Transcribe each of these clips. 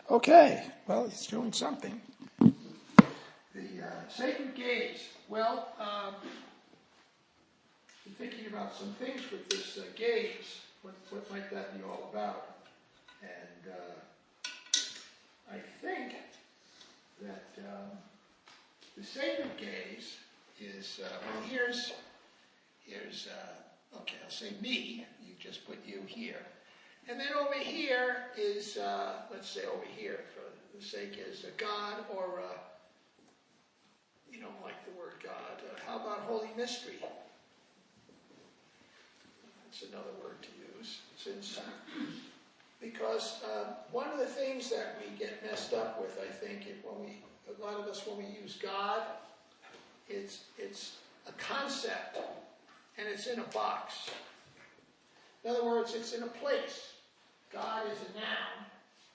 Okay, well, he's doing something. The sacred gaze. Well, I'm thinking about some things with this gaze. What might that be all about? And I think that the sacred gaze is, well, here's okay, I'll say me. You just put you here. And then over here is, let's say over here, for the sake is a God, or you don't like the word God. How about Holy Mystery? That's another word to use. Because one of the things that we get messed up with, I think, a lot of us when we use God, it's a concept, and it's in a box. In other words, it's in a place. God is a noun,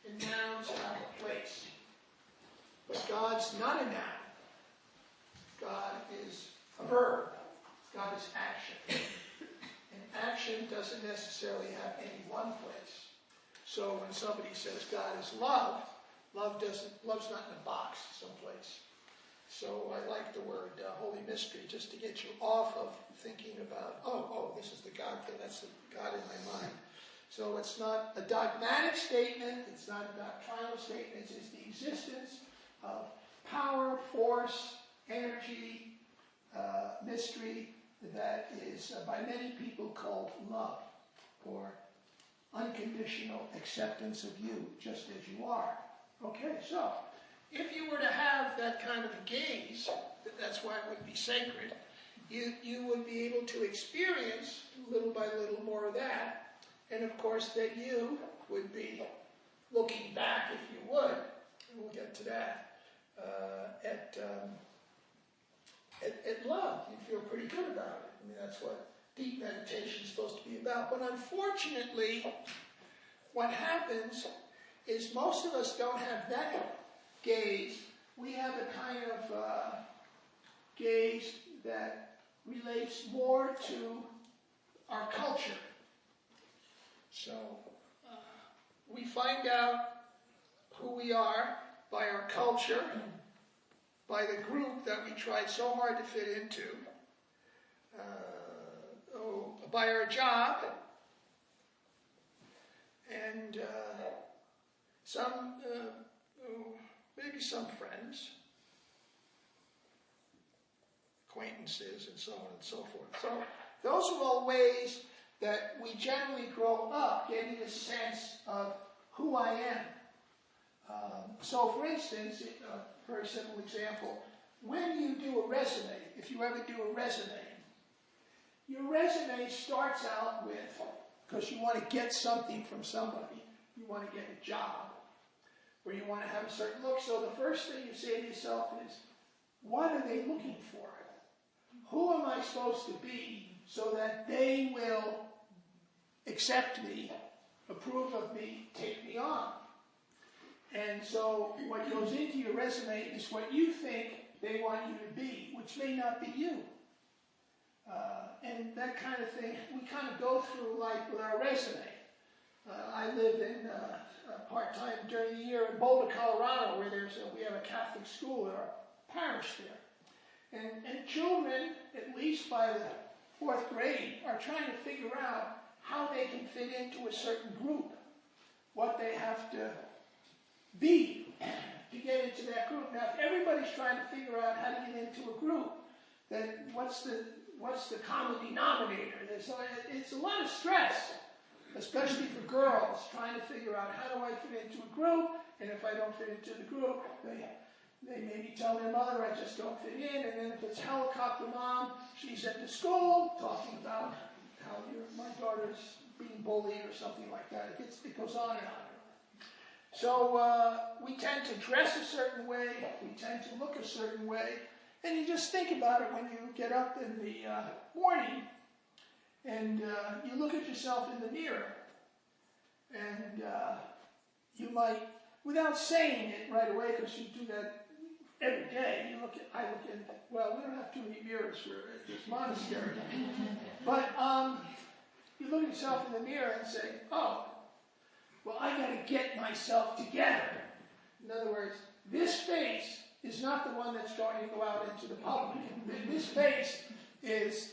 and nouns have a place. But God's not a noun. God is a verb. God is action. And action doesn't necessarily have any one place. So when somebody says God is love, love's not in a box someplace. So I like the word Holy Mystery, just to get you off of thinking about, oh, this is the God thing, that's the God in my mind. So it's not a dogmatic statement, it's not a doctrinal statement, it's just the existence of power, force, energy, mystery that is by many people called love, or unconditional acceptance of you just as you are. Okay, so if you were to have that kind of a gaze, that's why it would be sacred, you would be able to experience little by little more of that. And of course that you would be looking back, if you would, and we'll get to that, at love. You feel pretty good about it. I mean, that's what deep meditation is supposed to be about. But unfortunately, what happens is most of us don't have that gaze. We have a kind of gaze that relates more to our culture. So we find out who we are by our culture, by the group that we tried so hard to fit into, by our job, and maybe some friends, acquaintances, and so on and so forth. So those are all ways that we generally grow up getting a sense of who I am. So for instance, a very simple example, when you do a resume, if you ever do a resume, your resume starts out with, because you want to get something from somebody, you want to get a job, or you want to have a certain look, so the first thing you say to yourself is, what are they looking for? Who am I supposed to be so that they will accept me, approve of me, take me on? And so what goes into your resume is what you think they want you to be, which may not be you. And that kind of thing, we kind of go through like with our resume. I live in part-time during the year in Boulder, Colorado, where we have a Catholic school in our parish there. And children, at least by the 4th grade, are trying to figure out how they can fit into a certain group, what they have to be to get into that group. Now, if everybody's trying to figure out how to get into a group, then what's the common denominator? It's a lot of stress, especially for girls, trying to figure out how do I fit into a group, and if I don't fit into the group, they maybe tell their mother I just don't fit in, and then if it's helicopter mom, she's at the school talking about how my daughter's being bullied or something like that. It goes on and on. So we tend to dress a certain way, we tend to look a certain way, and you just think about it when you get up in the morning and you look at yourself in the mirror, and you might, without saying it right away, because you do that every day, I look at, well, we don't have too many mirrors here at this monastery, but you look at yourself in the mirror and say, oh, well, I got to get myself together. In other words, this face is not the one that's going to go out into the public. This face is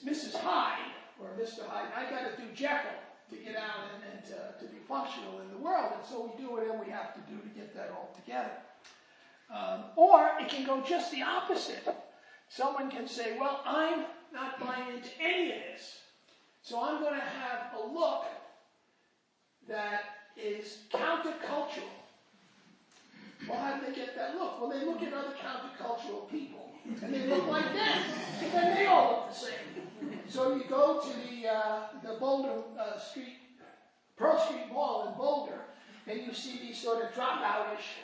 Mrs. Hyde or Mr. Hyde. I got to do Jekyll to get out and to be functional in the world. And so we do whatever we have to do to get that all together. Or it can go just the opposite. Someone can say, well, I'm not buying into any of this. So I'm going to have a look that is countercultural. Well, how do they get that look? Well, they look at other countercultural people, and they look like them. And then they all look the same. So you go to the Boulder Pearl Street Mall in Boulder, and you see these sort of dropout-ish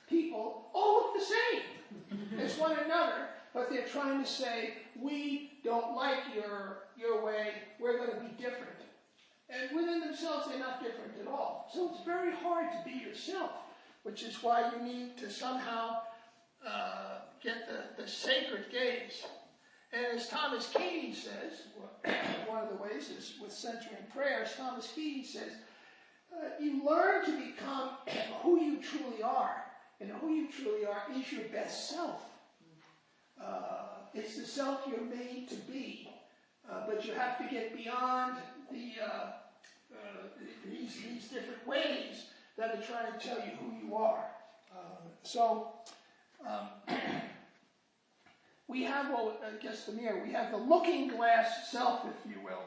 people all look the same as one another, but they're trying to say, we don't like your way, we're going to be different. And within themselves, they're not different at all. So it's very hard to be yourself, which is why you need to somehow get the sacred gaze. And as Thomas Keating says, one of the ways is with centering prayers, Thomas Keating says, you learn to become who you truly are. And who you truly are is your best self. It's the self you're made to be. But you have to get beyond these different ways that are trying to tell you who you are. We have, well, I guess the mirror, we have the looking glass self, if you will.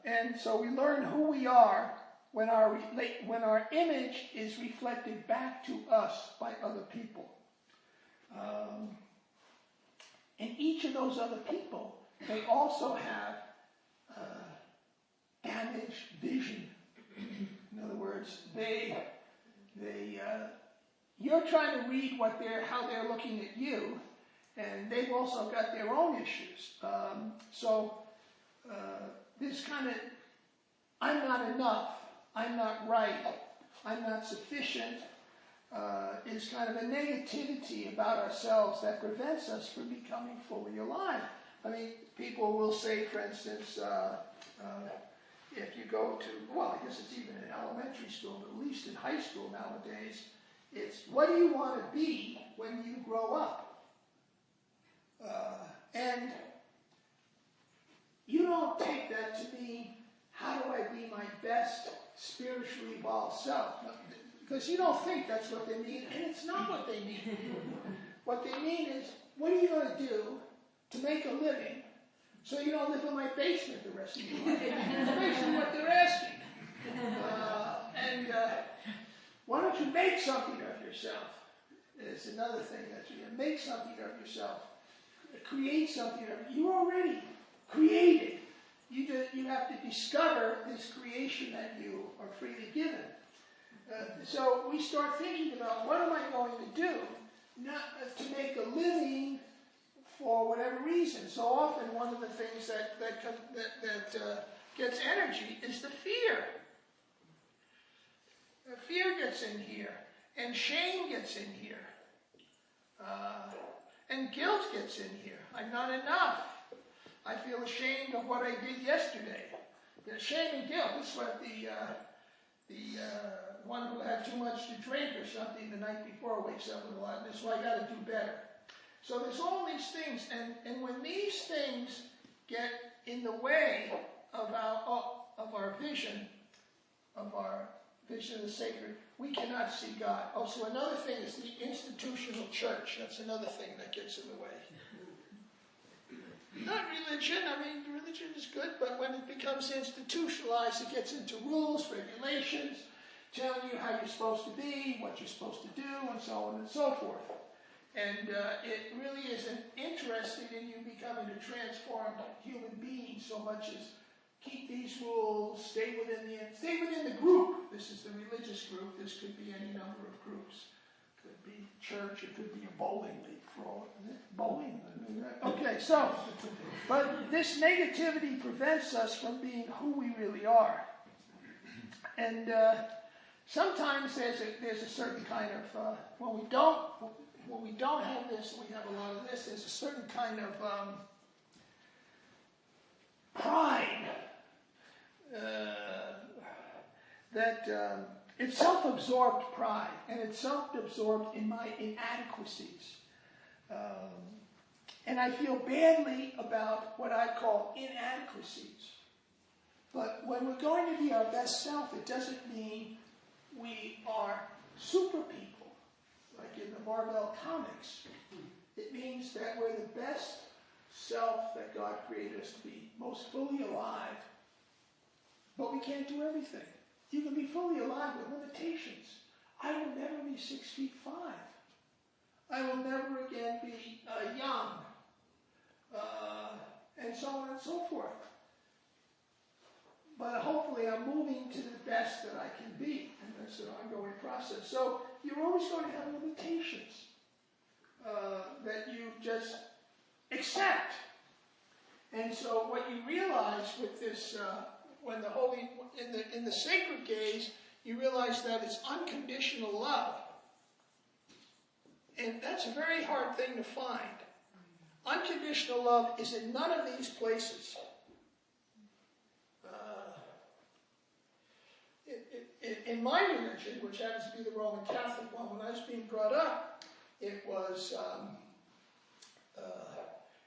And so we learn who we are when our image is reflected back to us by other people. And each of those other people, they also have damaged vision. In other words, you're trying to read how they're looking at you, and they've also got their own issues. This kind of, I'm not enough, I'm not right, I'm not sufficient, is kind of a negativity about ourselves that prevents us from becoming fully alive. I mean, people will say, for instance, if you go to, well, I guess it's even in elementary school, but at least in high school nowadays, it's, what do you want to be when you grow up? And you don't take that to mean, how do I be my best spiritually evolved self? Because you don't think that's what they mean, and it's not what they mean. What they mean is, what are you going to do to make a living so you don't live in my basement the rest of your life? It's basically what they're asking. Why don't you make something of yourself? It's another thing that you make something of yourself. Create something of you. You're already created. You have to discover this creation that you are freely given. So we start thinking about, what am I going to do not to make a living for whatever reason? So often one of the things that gets energy is the fear. The fear gets in here, and shame gets in here, and guilt gets in here. I'm not enough. I feel ashamed of what I did yesterday. Shame and guilt. This is what the one who had too much to drink or something the night before wakes up with a lot of this. So I got to do better. So there's all these things, and when these things get in the way of our vision of the sacred, we cannot see God. Also, another thing is the institutional church. That's another thing that gets in the way. Not religion. I mean, religion is good, but when it becomes institutionalized, it gets into rules, regulations, telling you how you're supposed to be, what you're supposed to do, and so on and so forth. And it really isn't interested in you becoming a transformed human being so much as keep these rules, stay within the group. This is the religious group. This could be any number of groups. It could be church. It could be a bowling league for all. Bowling. Okay, so, but this negativity prevents us from being who we really are. And sometimes there's a certain kind of when we don't have this, we have a lot of this. There's a certain kind of pride that it's self-absorbed pride, and it's self-absorbed in my inadequacies. And I feel badly about what I call inadequacies. But when we're going to be our best self, it doesn't mean we are super people, like in the Marvel comics. It means that we're the best self that God created us to be, most fully alive. But we can't do everything. You can be fully alive with limitations. I will never be 6'5". I will never again be young, and so on and so forth. But hopefully I'm moving to the best that I can be, and that's an ongoing process. So you're always going to have limitations that you just accept. And so what you realize with this, when the holy, in the sacred gaze, you realize that it's unconditional love. And that's a very hard thing to find. Unconditional love is in none of these places. In my religion, which happens to be the Roman Catholic one, when I was being brought up, it was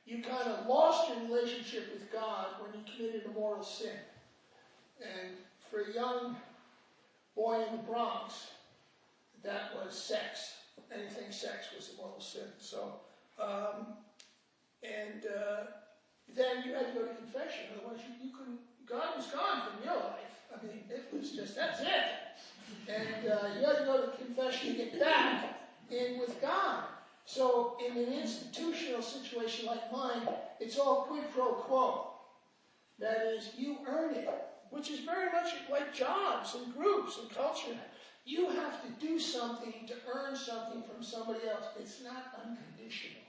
you kind of lost your relationship with God when you committed a mortal sin. And for a young boy in the Bronx, that was sex. Anything sex was a mortal sin. So, then you had to go to confession. Otherwise, you couldn't. God was gone from your life. I mean, it was just, that's it. And you had to go to confession to get back in with God. So in an institutional situation like mine, it's all quid pro quo. That is, you earn it, which is very much like jobs and groups and culture. You have to do something to earn something from somebody else. It's not unconditional.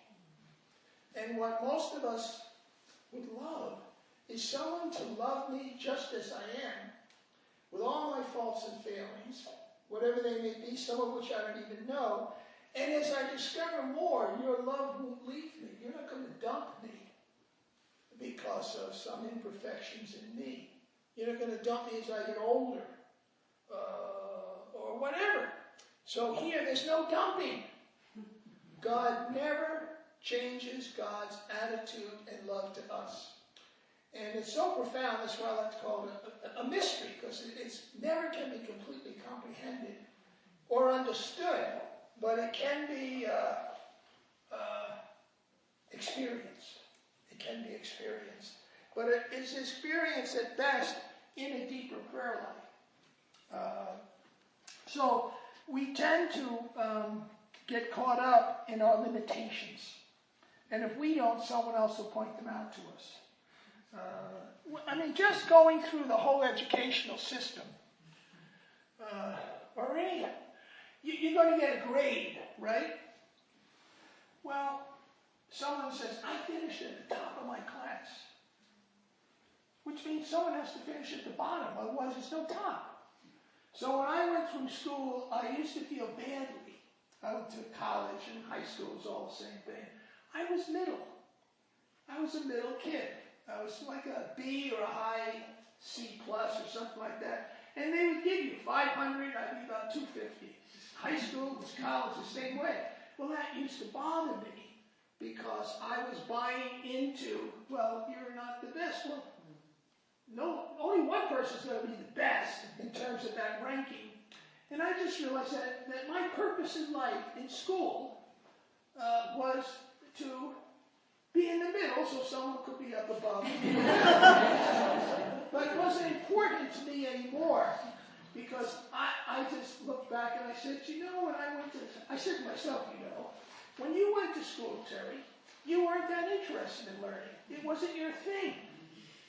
And what most of us would love is someone to love me just as I am, with all my faults and failings, whatever they may be, some of which I don't even know. And as I discover more, your love won't leave me. You're not going to dump me because of some imperfections in me. You're not going to dump me as I get older, or whatever. So here, there's no dumping. God never changes God's attitude and love to us. And it's so profound, that's why I like to call it a mystery, because it's never can be completely comprehended or understood, but it can be experienced. It can be experienced. But it is experienced at best in a deeper prayer life. So we tend to get caught up in our limitations. And if we don't, someone else will point them out to us. I mean, just going through the whole educational system, or any, you're going to get a grade, right? Well, someone says, I finished at the top of my class, which means someone has to finish at the bottom, otherwise there's no top. So when I went through school, I used to feel badly. I went to college and high school was all the same thing. I was middle. I was a middle kid. I was like a B or a high C plus or something like that. And they would give you 500, I'd be about 250. High school was college the same way. Well, that used to bother me because I was buying into, well, you're not the best. Well, no, only one person's going to be the best in terms of that ranking. And I just realized that my purpose in life, in school, was to be in the middle so someone could be up above. But it wasn't important to me anymore because I just looked back and I said, you know, when I said to myself, you know, when you went to school, Terry, you weren't that interested in learning. It wasn't your thing.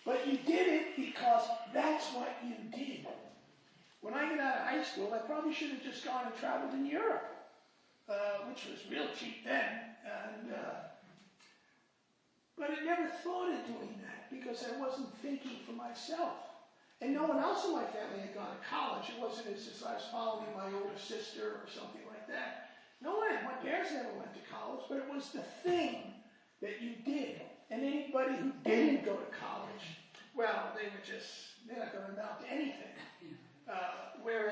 But you did it because that's what you did. When I got out of high school, I probably should have just gone and traveled in Europe, which was real cheap then. But I never thought of doing that because I wasn't thinking for myself. And no one else in my family had gone to college. It wasn't as if I was following my older sister or something like that. No one, my parents never went to college, but it was the thing that you did. And anybody who didn't go to college, well, they're not going to amount to anything.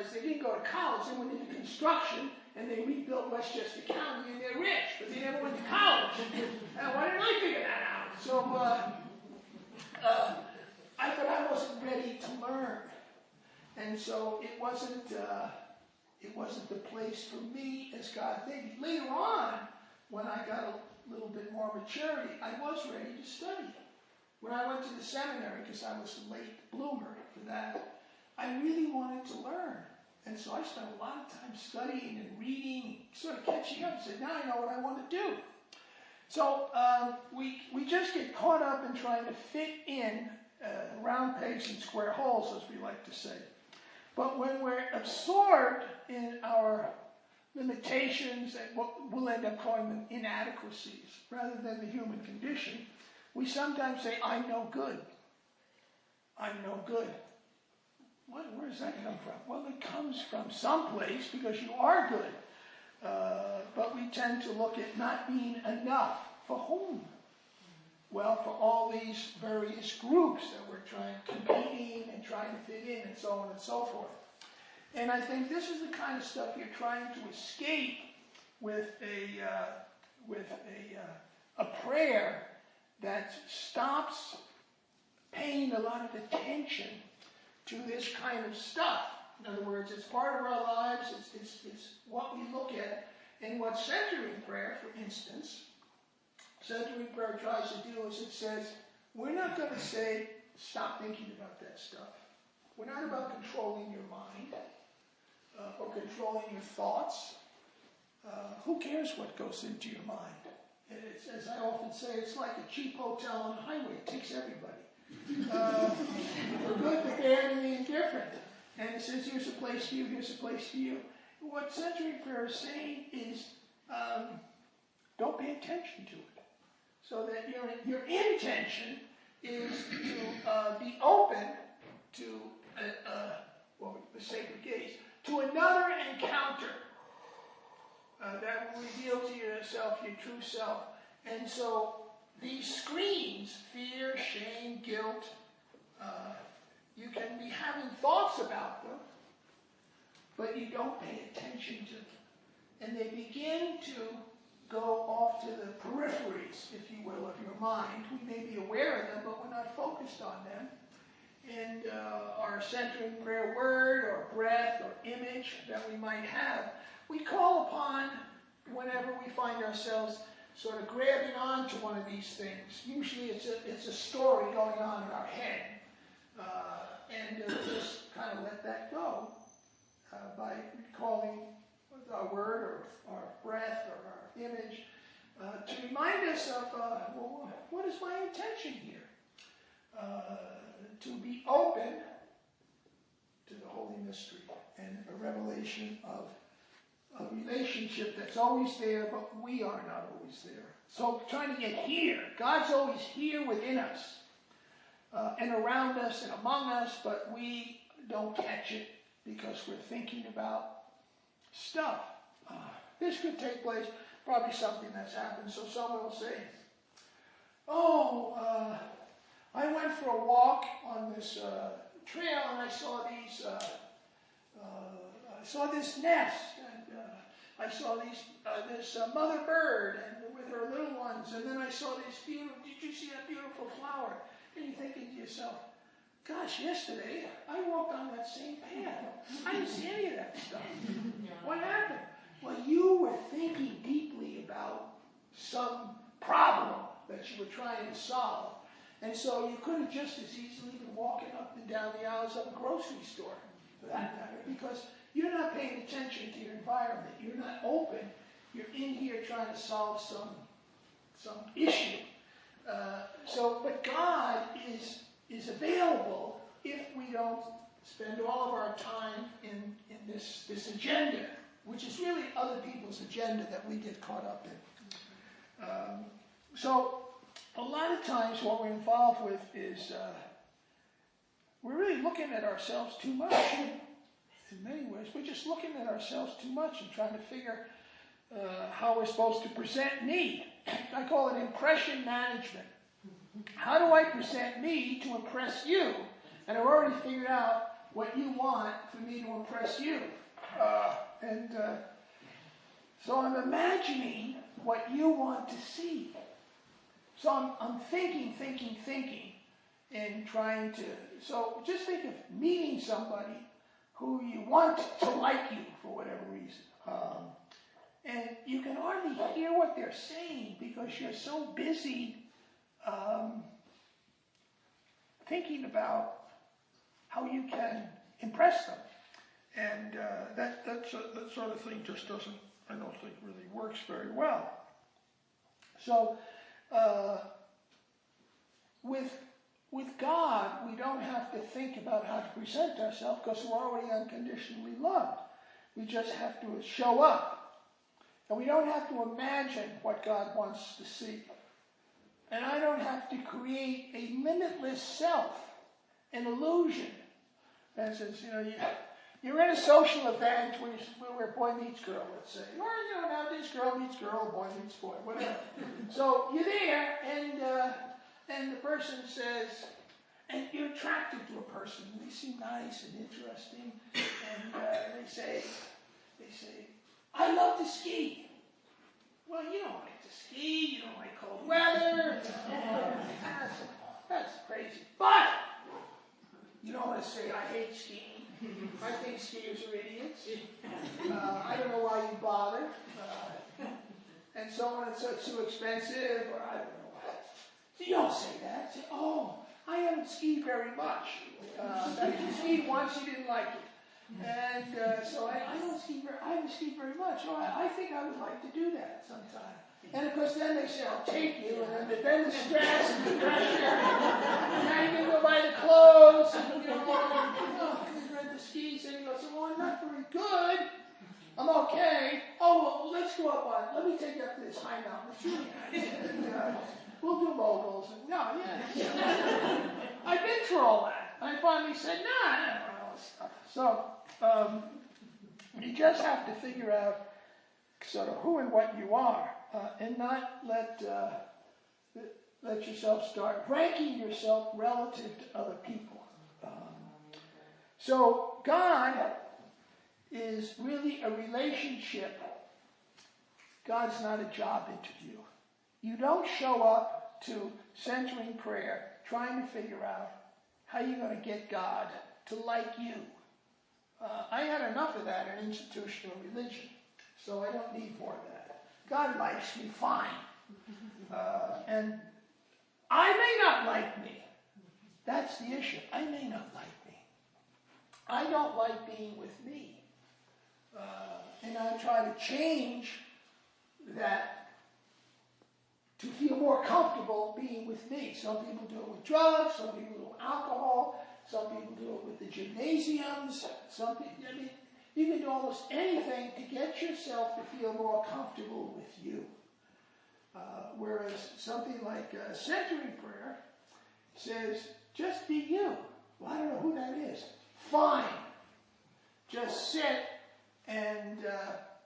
words, they didn't go to college. They went into construction, and they rebuilt Westchester County, and they're rich, but they never went to college. And why didn't I figure that out? So I thought I wasn't ready to learn, and so it wasn't the place for me as God thinking. Later on, when I got a little bit more maturity, I was ready to study. When I went to the seminary, because I was a late bloomer for that, I really wanted to learn. And so I spent a lot of time studying and reading, sort of catching up, and said, now I know what I want to do. So we just get caught up in trying to fit in round pegs and square holes, as we like to say. But when we're absorbed in our limitations and what we'll end up calling them inadequacies, rather than the human condition, we sometimes say, I'm no good. I'm no good. Where does that come from? Well, it comes from someplace, because you are good. But we tend to look at not being enough. For whom? Well, for all these various groups that we're competing and trying to fit in, and so on and so forth. And I think this is the kind of stuff you're trying to escape with a prayer that stops paying a lot of attention to this kind of stuff. In other words, it's part of our lives, it's what we look at, and what centering prayer, for instance, centering prayer tries to do is it says, we're not going to say, stop thinking about that stuff. We're not about controlling your mind or controlling your thoughts. Who cares what goes into your mind? It's, as I often say, it's like a cheap hotel on a highway. It takes everybody. For good, the bad, and the indifferent. And it says, here's a place for you, here's a place for you. What centering prayer is saying is, don't pay attention to it. So that your intention is to be open to the sacred gaze, to another encounter that will reveal to yourself your true self. And so these screens, fear, shame, guilt, you can be having thoughts about them, but you don't pay attention to them. And they begin to go off to the peripheries, if you will, of your mind. We may be aware of them, but we're not focused on them. And our centering prayer word or breath or image that we might have, we call upon whenever we find ourselves sort of grabbing onto one of these things. Usually it's a story going on in our head. And just kind of let that go by recalling our word or our breath or our image to remind us of, what is my intention here? To be open to the Holy Mystery and a revelation of a relationship that's always there, but we are not always there. So trying to get here. God's always here within us and around us and among us, but we don't catch it because we're thinking about stuff. This could take place, probably something that's happened. So someone will say, I went for a walk on this trail and I saw these, I saw this nest, and I saw this mother bird and with her little ones, and then I saw this beautiful. Did you see that beautiful flower? And you're thinking to yourself, gosh, yesterday I walked on that same path. I didn't see any of that stuff. What happened? Well, you were thinking deeply about some problem that you were trying to solve. And so you could have just as easily been walking up and down the aisles of a grocery store, for that matter, because you're not paying attention to your environment. You're not open. You're in here trying to solve some issue. But God is available if we don't spend all of our time in this agenda, which is really other people's agenda that we get caught up in. So a lot of times what we're involved with is we're really looking at ourselves too much. In many ways, we're just looking at ourselves too much and trying to figure how we're supposed to present me. I call it impression management. How do I present me to impress you? And I've already figured out what you want for me to impress you. So I'm imagining what you want to see. So I'm thinking, and trying to, so just think of meeting somebody who you want to like you for whatever reason. And you can hardly hear what they're saying because you're so busy thinking about how you can impress them. And that sort of thing just doesn't, I don't think, really works very well. So with God, we don't have to think about how to present ourselves because we're already unconditionally loved. We just have to show up. And we don't have to imagine what God wants to see. And I don't have to create a limitless self, an illusion. For instance, you're in a social event where boy meets girl, let's say. Or, now this girl meets girl, boy meets boy, whatever. So you're there, and the person says, and you're attracted to a person, and they seem nice and interesting, and they say, I love to ski. Well, you don't like to ski, you don't like cold weather, that's crazy. But you don't want to say, I hate skiing. I think skiers are idiots. I don't know why you bother. And so on, it's too expensive, or I don't know what. So you don't say that. Say, oh, I haven't skied very much. You skied once, you didn't like it. And so I haven't skied very much. So I think I would like to do that sometime. And of course then they say, I'll take you, and then the stress and the pressure, and now you can go buy the clothes, and rent the skis, and you go, well, I'm not very good. I'm okay. Oh, well, let's go up on, let me take you up to this high mountain. It's really nice. And, we'll do moguls. And, I've been through all that. I finally said, no, I don't know all this stuff. So, you just have to figure out sort of who and what you are, and not let yourself start ranking yourself relative to other people. So God is really a relationship. God's not a job interview. You don't show up to centering prayer trying to figure out how you're going to get God to like you. I had enough of that in institutional religion, so I don't need more of that. God likes me fine. And I may not like me. That's the issue. I may not like me. I don't like being with me. And I try to change that to feel more comfortable being with me. Some people do it with drugs, some people do it with alcohol, some people do it with the gymnasiums, some people, you can do almost anything to get yourself to feel more comfortable with you. Whereas something like centering prayer says, just be you. Well, I don't know who that is. Fine. Just sit and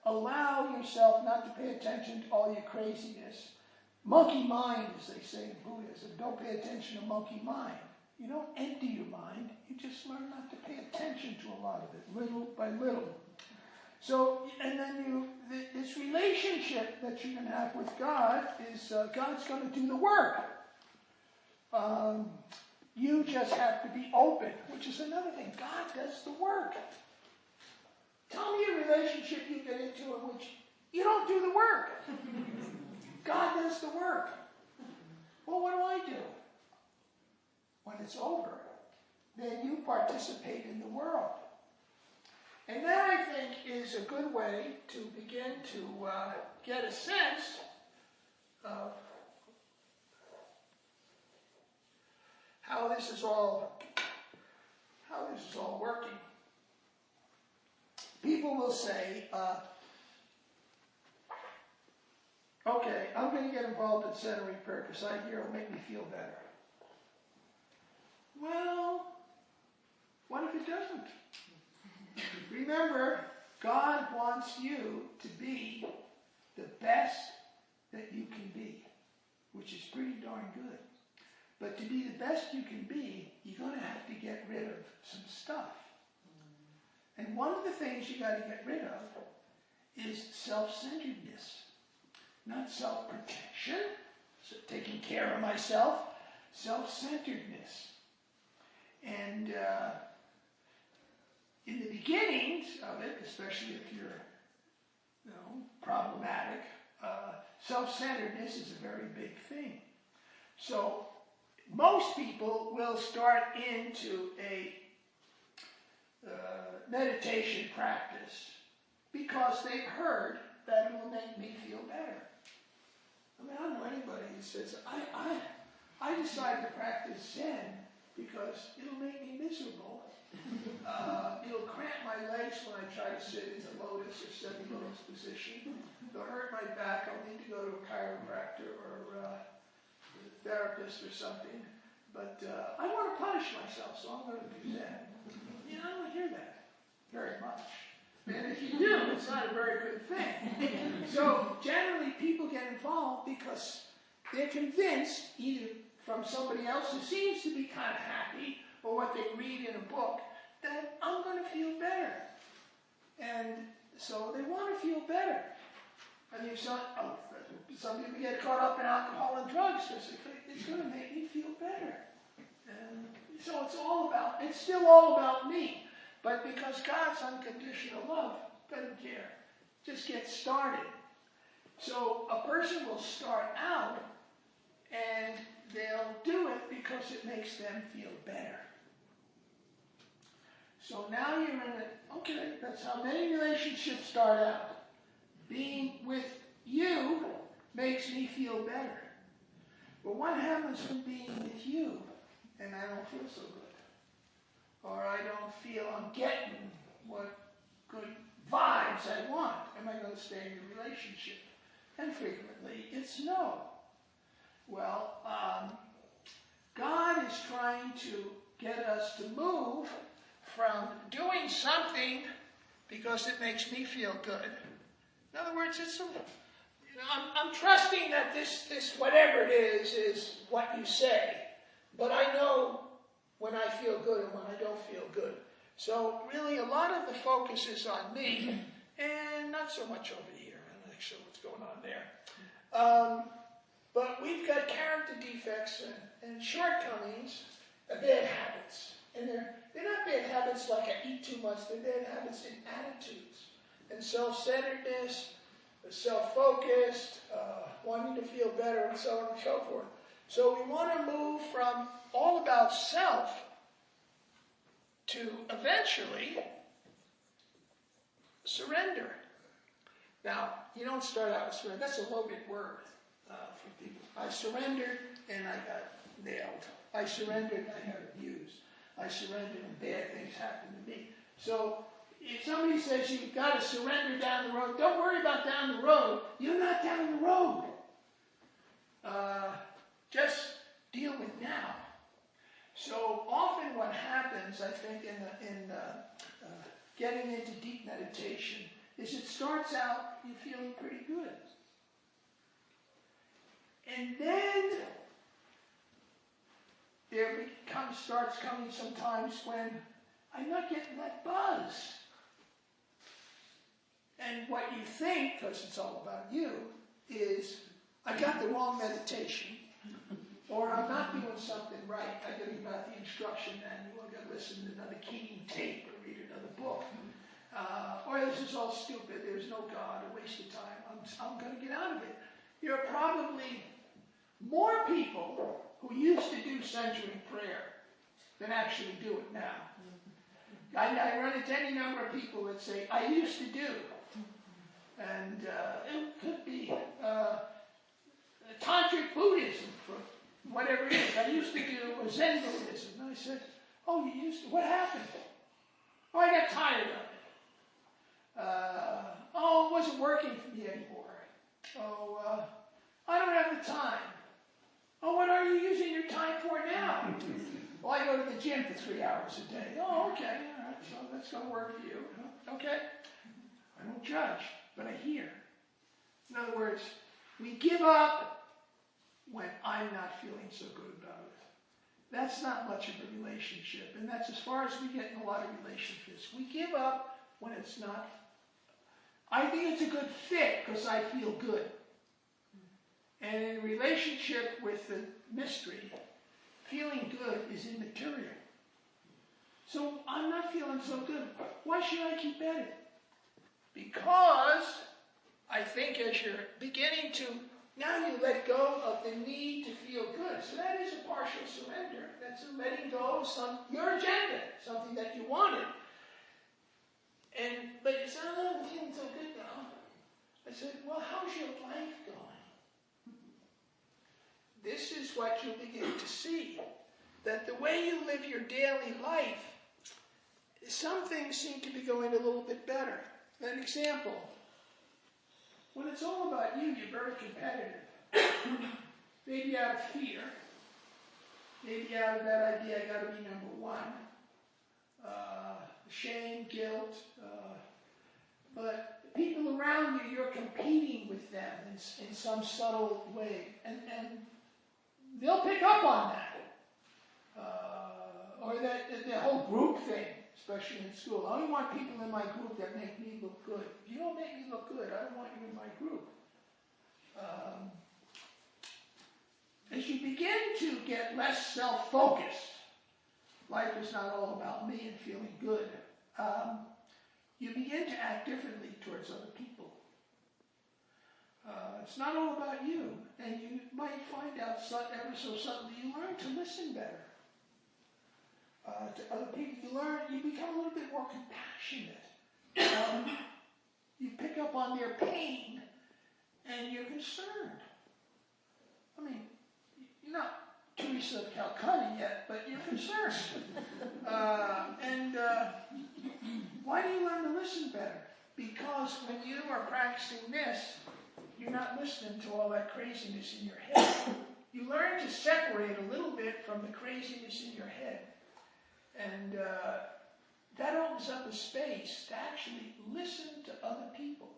allow yourself not to pay attention to all your craziness. Monkey mind, as they say in Buddhism. Don't pay attention to monkey mind. You don't empty your mind. You just learn not to pay attention to a lot of it, little by little. So, and then this relationship that you can have with God is God's going to do the work. You just have to be open, which is another thing. God does the work. Tell me a relationship you get into in which you don't do the work. God does the work. Well, what do I do? When it's over, then you participate in the world. And that, I think, is a good way to begin to get a sense of how this is all working. People will say, okay, I'm going to get involved in centering prayer because I hear it'll make me feel better. Well, what if it doesn't? Remember, God wants you to be the best that you can be, which is pretty darn good. But to be the best you can be, you're going to have to get rid of some stuff. And one of the things you got to get rid of is self-centeredness. Not self-protection, so taking care of myself, self-centeredness. And in the beginnings of it, especially if you're problematic, self-centeredness is a very big thing. So most people will start into a meditation practice because they've heard that it will make me feel better. I mean, I don't know anybody who says, I decided to practice Zen because it'll make me miserable. It'll cramp my legs when I try to sit in the lotus or semi-lotus position. It'll hurt my back. I'll need to go to a chiropractor or a therapist or something. But I want to punish myself, so I'm going to do Zen. I don't hear that very much. And if you do, it's not a very good thing. So generally people get involved because they're convinced, either from somebody else who seems to be kind of happy, or what they read in a book, that I'm going to feel better. And so they want to feel better. I mean, some people get caught up in alcohol and drugs because it's going to make me feel better. And so it's still all about me. But because God's unconditional love doesn't care, just get started. So a person will start out and they'll do it because it makes them feel better. So now you're in it. Okay, that's how many relationships start out. Being with you makes me feel better. But what happens when being with you and I don't feel so good? Or I don't feel I'm getting what good vibes I want? Am I going to stay in the relationship? And frequently it's no. Well, God is trying to get us to move from doing something because it makes me feel good. In other words, I'm trusting that this whatever it is what you say, but I know when I feel good and when I don't feel good. So really a lot of the focus is on me and not so much over here. I'm not sure what's going on there. But we've got character defects and shortcomings, bad habits. And they're not bad habits like I eat too much, they're bad habits in attitudes. And self-centeredness, self-focused, wanting to feel better, and so on and so forth. So we want to move from all about self to eventually surrender. Now, you don't start out with surrender. That's a loaded word for people. I surrendered and I got nailed. I surrendered and I got abused. I surrendered and bad things happened to me. So if somebody says you've got to surrender down the road, don't worry about down the road. You're not down the road. Just deal with now. So often what happens, I think, in getting into deep meditation is it starts out you feeling pretty good. And then there starts coming sometimes when I'm not getting that buzz. And what you think, because it's all about you, is I got the wrong meditation, or I'm not doing something right. I got to get out the instruction manual, I got to listen to another Keating tape or read another book. Or this is all stupid, there's no God, a waste of time, I'm going to get out of it. There are probably more people who used to do centering prayer than actually do it now. I run into any number of people that say, I used to do. And it could be Tantric Buddhism, for whatever it is. I used to do Zen Buddhism. And I said, oh, you used to? What happened? Oh, I got tired of it. Oh, it wasn't working for me anymore. Oh, I don't have the time. Oh, what are you using your time for now? Well, I go to the gym for 3 hours a day. Oh, okay, all right, so that's going to work for you. Okay. I don't judge, but I hear. In other words, we give up when I'm not feeling so good about it. That's not much of a relationship, and that's as far as we get in a lot of relationships. We give up when it's not. I think it's a good fit because I feel good. And in relationship with the mystery, feeling good is immaterial. So I'm not feeling so good. Why should I keep at it? Because I think as you're beginning to, now you let go of the need to feel good. So that is a partial surrender. That's a letting go of your agenda, something that you wanted. But you said, oh, I'm feeling so good now. I said, well, how's your life going? This is what you begin to see. That the way you live your daily life, some things seem to be going a little bit better. An example, when it's all about you, you're very competitive. Maybe out of fear. Maybe out of that idea, I got to be number one. Shame, guilt. But people around you, you're competing with them in some subtle way. And they'll pick up on that. Or the whole group thing, especially in school. I only want people in my group that make me look good. If you don't make me look good, I don't want you in my group. As you begin to get less self-focused, life is not all about me and feeling good, you begin to act differently towards other people. It's not all about you, and you might find out ever so subtly, you learn to listen better. To other people, you become a little bit more compassionate. You pick up on their pain, and you're concerned. I mean, you're not Teresa of Calcutta yet, but you're concerned. Why do you learn to listen better? Because when you are practicing this, you're not listening to all that craziness in your head. You learn to separate a little bit from the craziness in your head. And that opens up a space to actually listen to other people.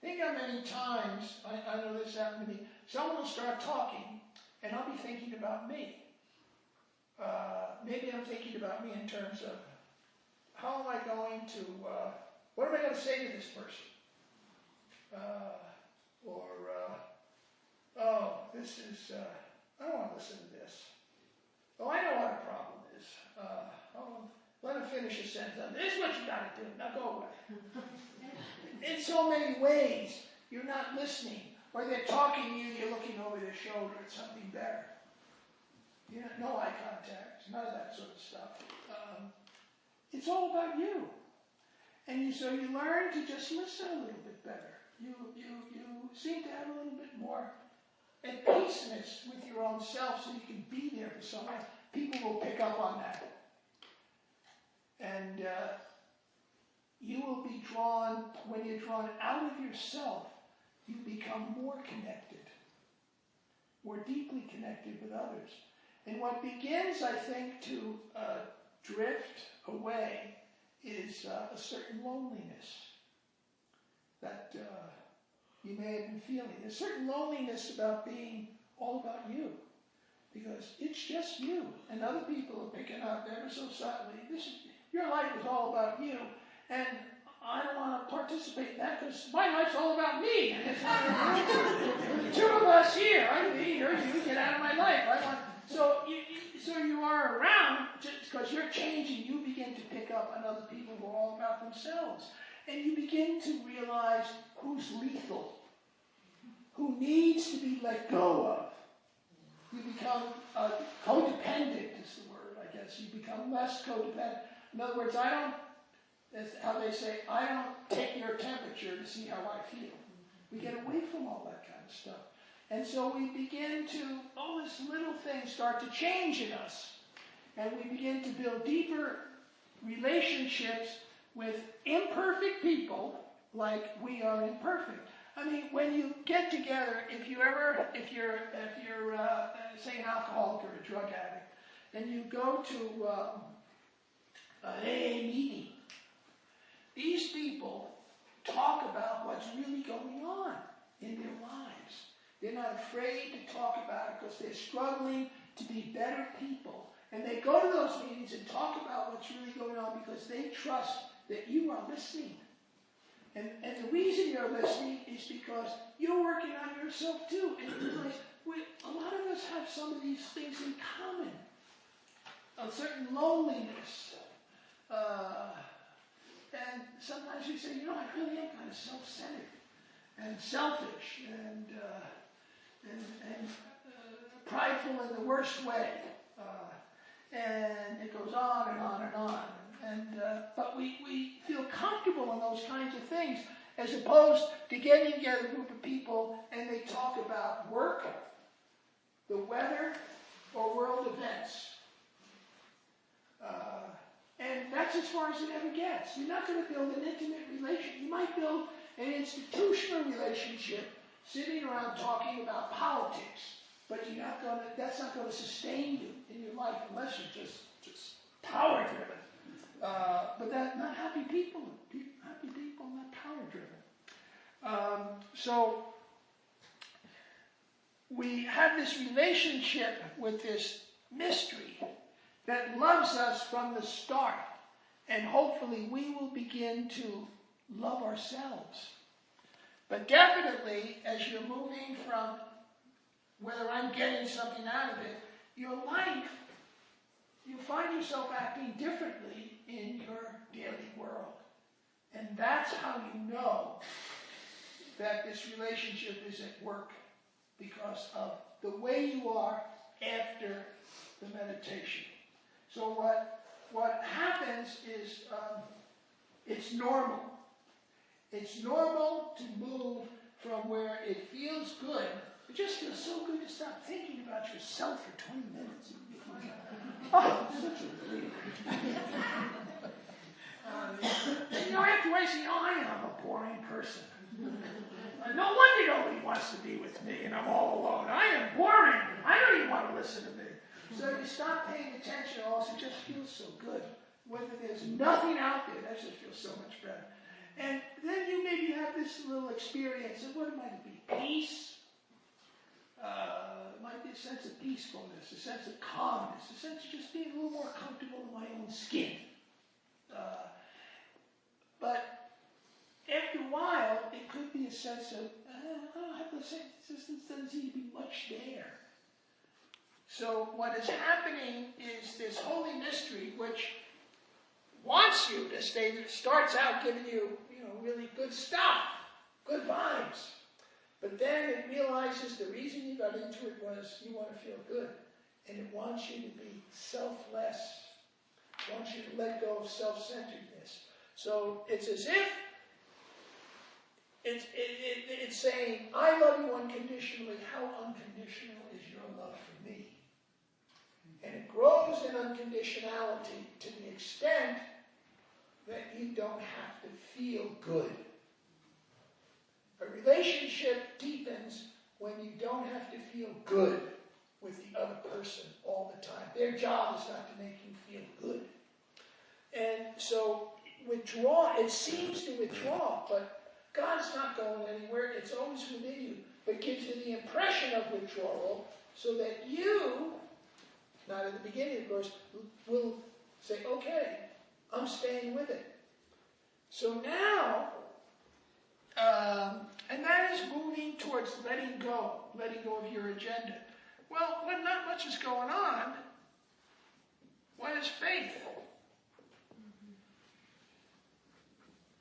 Think how many times, I know this happened to me, someone will start talking, and I'll be thinking about me. Maybe I'm thinking about me in terms of, how am I going to, what am I going to say to this person? This is, I don't want to listen to this. Oh, I know what a problem is. Let him finish a sentence. This is what you got to do. Now go away. In so many ways, you're not listening. Or they're talking to you, you're looking over their shoulder at something better. No eye contact, none of that sort of stuff. It's all about you. And so you learn to just listen a little bit better. You seem to have a little bit more at peaceness with your own self so you can be there for someone. People will pick up on that. And you will be drawn, when you're drawn out of yourself, you become more connected, more deeply connected with others. And what begins, I think, to drift away is a certain loneliness that you may have been feeling. There's a certain loneliness about being all about you, because it's just you, and other people are picking up ever so subtly. Your life is all about you, and I don't want to participate in that because my life's all about me. And it's the two of us here, I'm me, you're you, get out of my life. So you are around just because you're changing. You begin to pick up on other people who are all about themselves. And you begin to realize who's lethal, who needs to be let go of. You become codependent is the word, I guess. You become less codependent. In other words, that's how they say, I don't take your temperature to see how I feel. We get away from all that kind of stuff. And so we begin to, all these little things start to change in us. And we begin to build deeper relationships with imperfect people like we are imperfect. I mean, when you get together, if you're say an alcoholic or a drug addict, and you go to an AA meeting, these people talk about what's really going on in their lives. They're not afraid to talk about it because they're struggling to be better people. And they go to those meetings and talk about what's really going on because they trust that you are listening. And the reason you're listening is because you're working on yourself too. And you realize a lot of us have some of these things in common. A certain loneliness. And sometimes you say, I really am kind of self-centered and selfish and prideful in the worst way. And it goes on and on and on. But we feel comfortable in those kinds of things as opposed to getting together a group of people and they talk about work, the weather, or world events. And that's as far as it ever gets. You're not going to build an intimate relationship. You might build an institutional relationship sitting around talking about politics, but that's not going to sustain you in your life unless you're just power-driven. But not happy people. Happy people, not power-driven. So we have this relationship with this mystery that loves us from the start. And hopefully we will begin to love ourselves. But definitely, as you're moving from whether I'm getting something out of it, your life, you find yourself acting differently in your daily world. And that's how you know that this relationship is at work, because of the way you are after the meditation. So what happens is it's normal. It's normal to move from where it feels good. It just feels so good to stop thinking about yourself for 20 minutes. Oh, such a relief. Afterwards, I am a boring person. No wonder nobody wants to be with me and I'm all alone. I am boring. I don't even want to listen to me. So you stop paying attention, also, it just feels so good. Whether there's nothing out there, that just feels so much better. And then you maybe have this little experience of what it might be, peace. It might be a sense of peacefulness, a sense of calmness, a sense of just being a little more comfortable in my own skin. But after a while, it could be a sense of, I don't have the sense, there doesn't seem to be much there. So what is happening is this holy mystery, which wants you to stay, starts out giving you, really good stuff, good vibes. But then it realizes the reason you got into it was you want to feel good. And it wants you to be selfless. It wants you to let go of self-centeredness. So it's as if it's saying, I love you unconditionally. How unconditional is your love for me? And it grows in unconditionality to the extent that you don't have to feel good. A relationship deepens when you don't have to feel good with the other person all the time. Their job is not to make you feel good. And so it seems to withdraw, but God's not going anywhere. It's always within you, but gives you the impression of withdrawal so that you, not at the beginning, of course, will say, okay, I'm staying with it. So now, and that is moving towards letting go of your agenda. Well, when not much is going on, what is faith?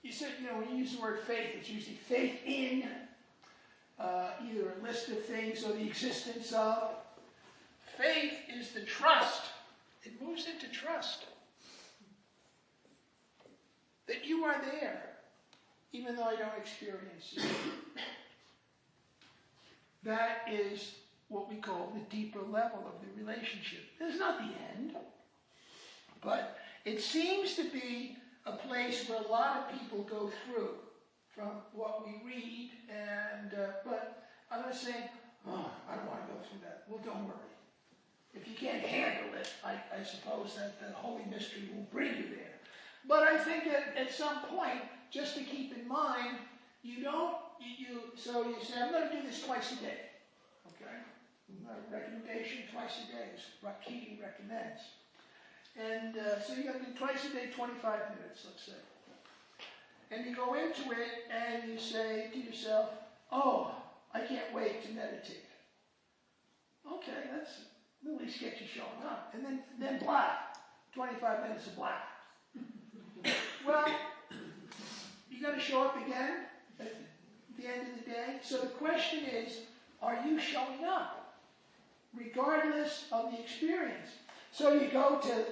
You said, when you use the word faith, it's usually faith in either a list of things or the existence of. Faith is the trust. It moves into trust. That you are there, even though I don't experience it. That is what we call the deeper level of the relationship. It's not the end, but it seems to be a place where a lot of people go through from what we read, but I'm not saying, I don't want to go through that. Well, don't worry. If you can't handle it, I suppose that the Holy Mystery will bring you there. But I think that at some point, just to keep in mind, so you say, I'm going to do this twice a day. Okay? Recommendation, twice a day is what Keating recommends. And so you're going to do twice a day, 25 minutes, let's say. And you go into it and you say to yourself, oh, I can't wait to meditate. Okay, that's at least get you showing up. And then black. 25 minutes of black. Well, you're going to show up again at the end of the day. So the question is, are you showing up? Regardless of the experience. So you go to,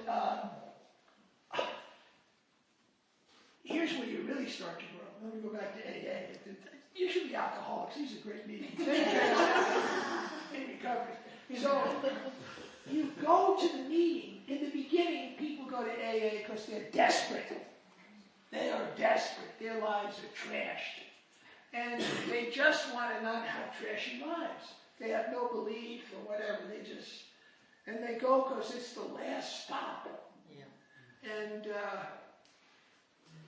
here's where you really start to grow. Let me go back to AA. Usually alcoholics, these are great meetings. In recovery. So you go to the meeting. In the beginning, people go to AA because they're desperate. They are desperate. Their lives are trashed. And they just want to not have trashy lives. They have no belief or whatever. And they go because it's the last stop. Yeah. And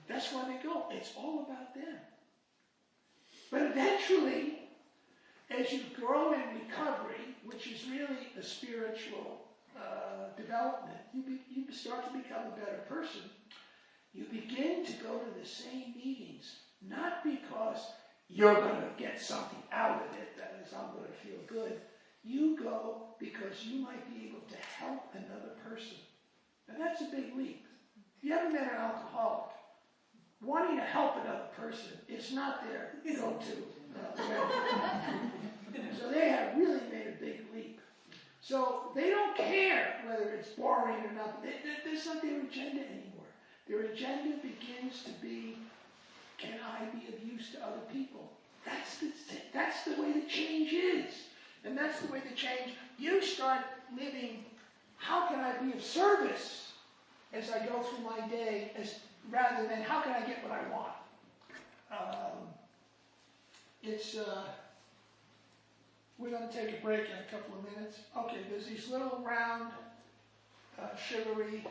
that's why they go. It's all about them. But eventually, as you grow in recovery, which is really a spiritual development, you start to become a better person. You begin to go to the same meetings, not because you're going to get something out of it, that is, I'm going to feel good. You go because you might be able to help another person. And that's a big leap. If you ever met an alcoholic, wanting to help another person is not their go-to. So they have really made a big leap. So they don't care whether it's boring or not. That's not their agenda anymore. Their agenda begins to be, can I be of use to other people? That's the way the change is. And that's the way the change, you start living, how can I be of service as I go through my day, rather than how can I get what I want? We're going to take a break in a couple of minutes. Okay, there's these little round, sugary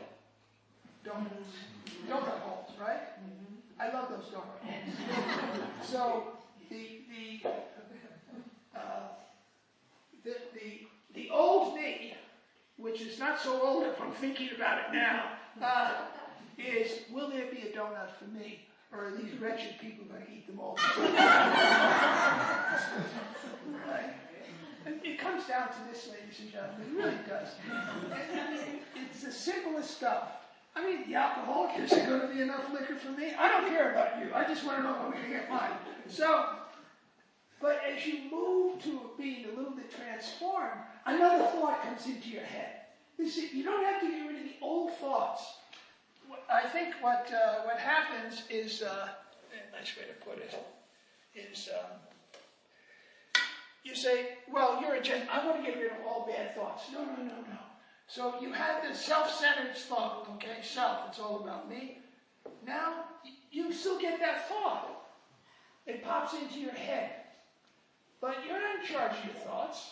donut holes, right? Mm-hmm. I love those donut holes. So the old me, which is not so old if I'm thinking about it now, is, will there be a donut for me? Or are these wretched people going to eat them all? Right? And it comes down to this, ladies and gentlemen. It really does. It's the simplest stuff. I mean, the alcoholic, is there going to be enough liquor for me? I don't care about you. I just want to know if I'm going to get mine. So, but as you move to being a little bit transformed, another thought comes into your head. You see, you don't have to get rid of the old thoughts. I think what happens is, a nice way to put it, is you say, well, you're a gent. I want to get rid of all bad thoughts. No. So you had this self-centered thought, okay? Self, it's all about me. Now, you still get that thought. It pops into your head. But you're not in charge of your thoughts.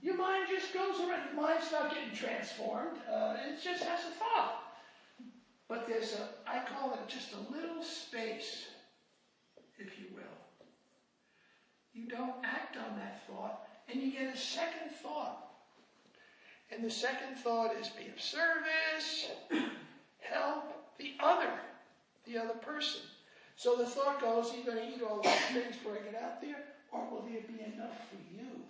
Your mind just goes around. Your mind's not getting transformed. It just has a thought. But there's I call it just a little space, if you will. You don't act on that thought, and you get a second thought. And the second thought is be of service, help the other person. So the thought goes, are you going to eat all these things before I get out there? Or will there be enough for you?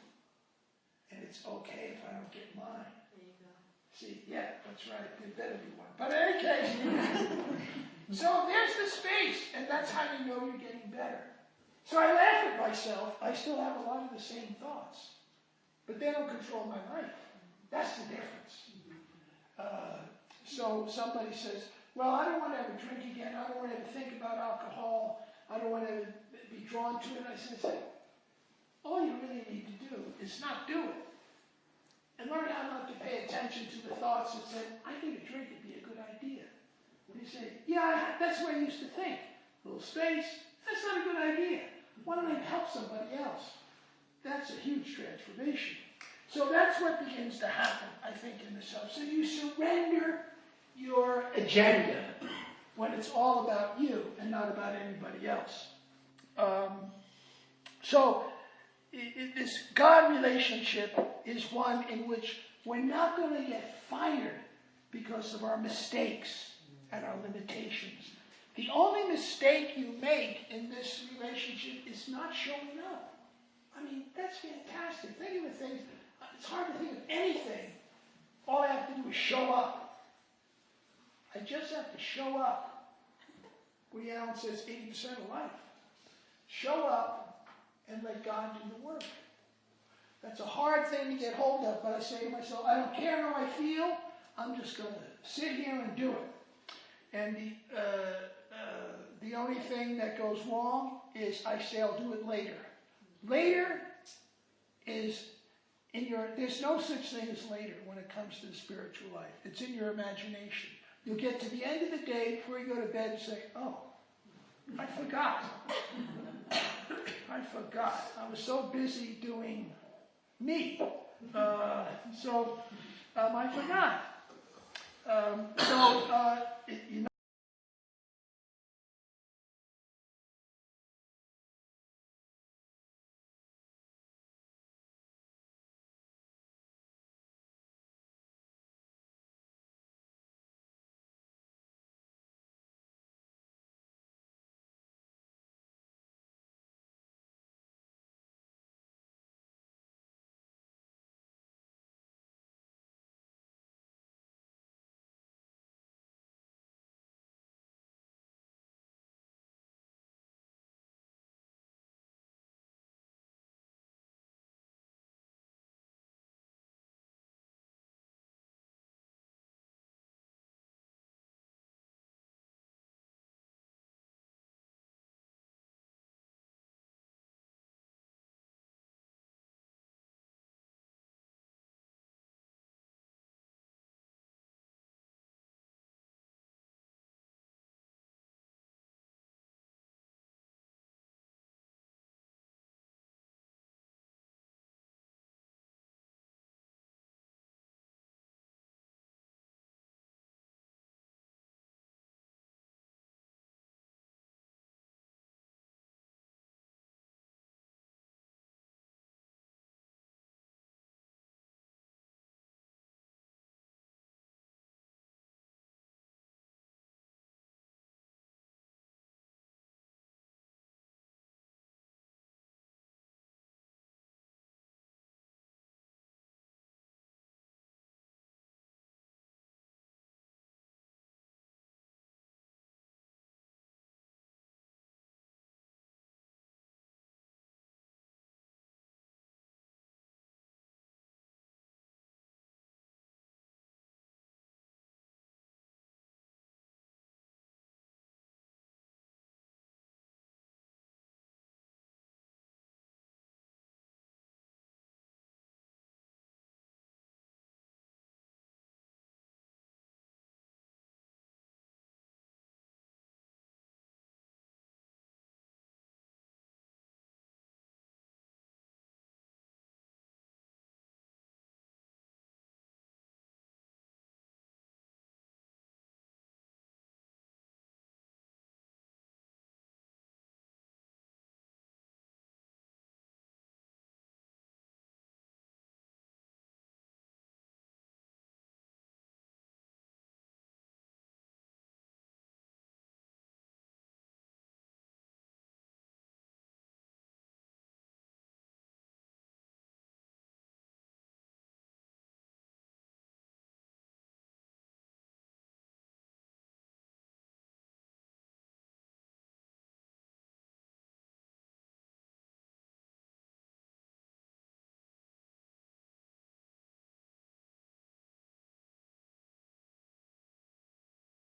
And it's okay if I don't get mine. There you go. See, yeah, that's right. There better be one. But in any case, so there's the space, and that's how you know you're getting better. So I laugh at myself. I still have a lot of the same thoughts, but they don't control my life. That's the difference. So somebody says, well, I don't want to ever drink again. I don't want to ever think about alcohol. I don't want to ever be drawn to it. I say, all you really need to do is not do it. And learn how not to pay attention to the thoughts that say, I think a drink would be a good idea. And you say, yeah, that's what I used to think. A little space, that's not a good idea. Why don't I help somebody else? That's a huge transformation. So that's what begins to happen, I think, in the self. So you surrender your agenda when it's all about you and not about anybody else. So this God relationship is one in which we're not going to get fired because of our mistakes and our limitations. The only mistake you make in this relationship is not showing up. I mean, that's fantastic. Think of the things. It's hard to think of anything. All I have to do is show up. I just have to show up. Woody Allen says 80% of life. Show up and let God do the work. That's a hard thing to get hold of, but I say to myself, I don't care how I feel. I'm just going to sit here and do it. And the only thing that goes wrong is I say I'll do it later. Later is there's no such thing as later when it comes to the spiritual life. It's in your imagination. You'll get to the end of the day before you go to bed and say, oh, I forgot. I forgot. I was so busy doing me. I forgot.